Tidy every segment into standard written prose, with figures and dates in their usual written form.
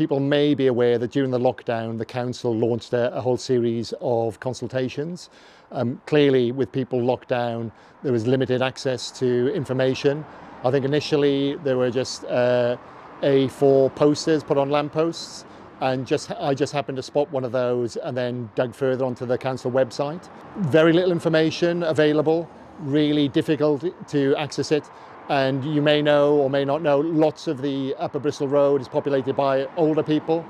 People may be aware that during the lockdown, the council launched a whole series of consultations. Clearly, with people locked down, there was limited access to information. I think initially there were just A4 posters put on lampposts, and I just happened to spot one of those and then dug further onto the council website. Very little information available, really difficult to access it. And you may know or may not know, lots of the Upper Bristol Road is populated by older people.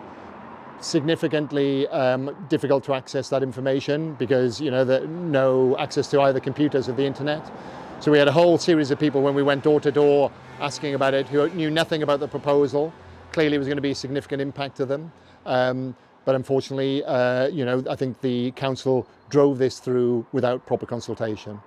Significantly difficult to access that information because, you know, no access to either computers or the internet. So we had a whole series of people when we went door to door asking about it who knew nothing about the proposal. Clearly it was going to be a significant impact to them. But unfortunately, you know, I think the council drove this through without proper consultation.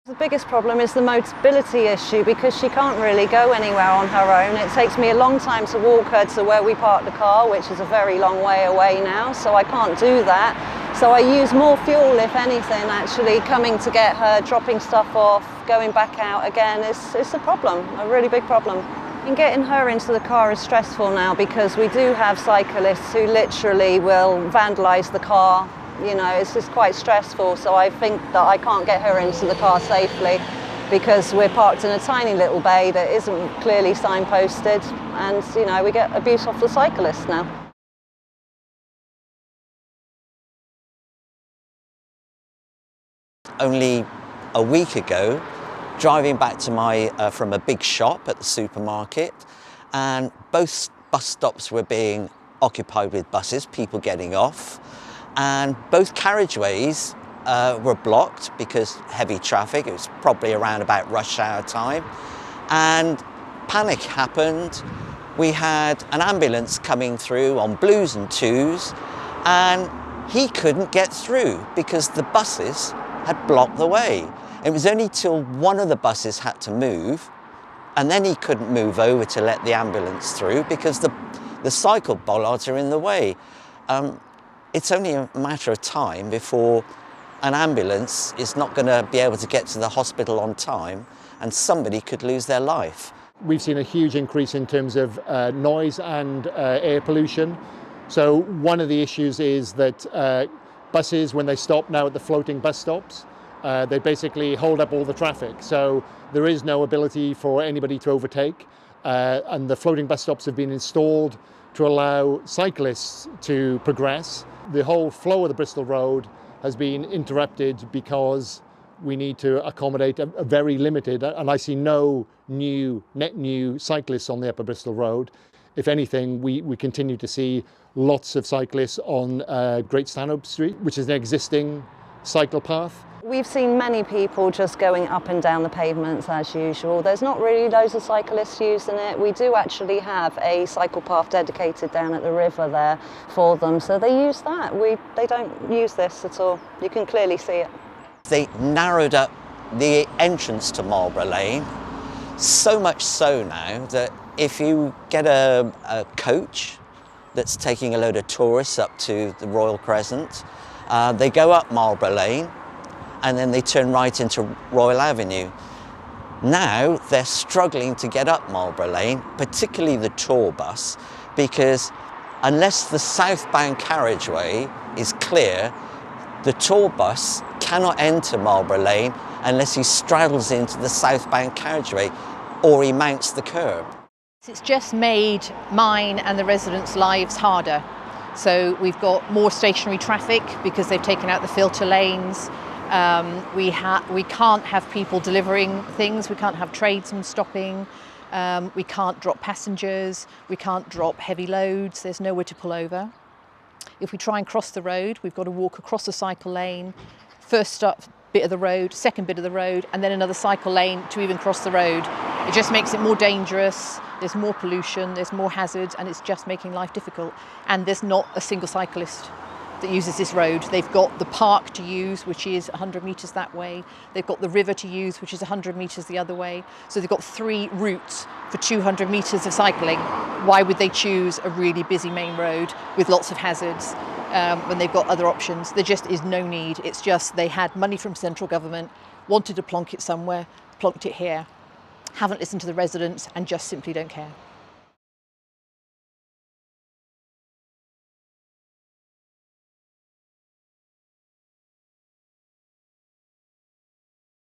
The biggest problem is the mobility issue because she can't really go anywhere on her own. It takes me a long time to walk her to where we park the car, which is a very long way away now, so I can't do that. So I use more fuel, if anything, actually, coming to get her, dropping stuff off, going back out again. It's a problem, a really big problem. And getting her into the car is stressful now because we do have cyclists who literally will vandalise the car. You know, it's just quite stressful, so I think that I can't get her into the car safely because we're parked in a tiny little bay that isn't clearly signposted, and, you know, we get abuse off the cyclists now. Only a week ago, driving back to from a big shop at the supermarket, and both bus stops were being occupied with buses, people getting off. And both carriageways were blocked because heavy traffic. It was probably around about rush hour time. And panic happened. We had an ambulance coming through on blues and twos, and he couldn't get through because the buses had blocked the way. It was only till one of the buses had to move, and then he couldn't move over to let the ambulance through because the cycle bollards are in the way. It's only a matter of time before an ambulance is not going to be able to get to the hospital on time and somebody could lose their life. We've seen a huge increase in terms of noise and air pollution. So one of the issues is that buses, when they stop now at the floating bus stops, they basically hold up all the traffic. So there is no ability for anybody to overtake. And the floating bus stops have been installed to allow cyclists to progress. The whole flow of the Bristol Road has been interrupted because we need to accommodate a very limited, and I see no net new cyclists on the Upper Bristol Road. If anything, we continue to see lots of cyclists on Great Stanhope Street, which is an existing cycle path. We've seen many people just going up and down the pavements as usual. There's not really loads of cyclists using it. We do actually have a cycle path dedicated down at the river there for them, so they use that. They don't use this at all. You can clearly see it. They narrowed up the entrance to Marlborough Lane, so much so now that if you get a coach that's taking a load of tourists up to the Royal Crescent, they go up Marlborough Lane, and then they turn right into Royal Avenue. Now they're struggling to get up Marlborough Lane, particularly the tour bus, because unless the southbound carriageway is clear, the tour bus cannot enter Marlborough Lane unless he straddles into the southbound carriageway or he mounts the curb. It's just made mine and the residents' lives harder. So we've got more stationary traffic because they've taken out the filter lanes. We can't have people delivering things, we can't have tradesmen stopping, we can't drop passengers, we can't drop heavy loads, there's nowhere to pull over. If we try and cross the road, we've got to walk across the cycle lane, first bit of the road, second bit of the road, and then another cycle lane to even cross the road. It just makes it more dangerous, there's more pollution, there's more hazards, and it's just making life difficult. And there's not a single cyclist that uses this road. They've got the park to use, which is 100 metres that way. They've got the river to use, which is 100 metres the other way. So they've got 3 routes for 200 metres of cycling. Why would they choose a really busy main road with lots of hazards when they've got other options? There just is no need. It's just they had money from central government, wanted to plonk it somewhere, plonked it here, haven't listened to the residents and just simply don't care.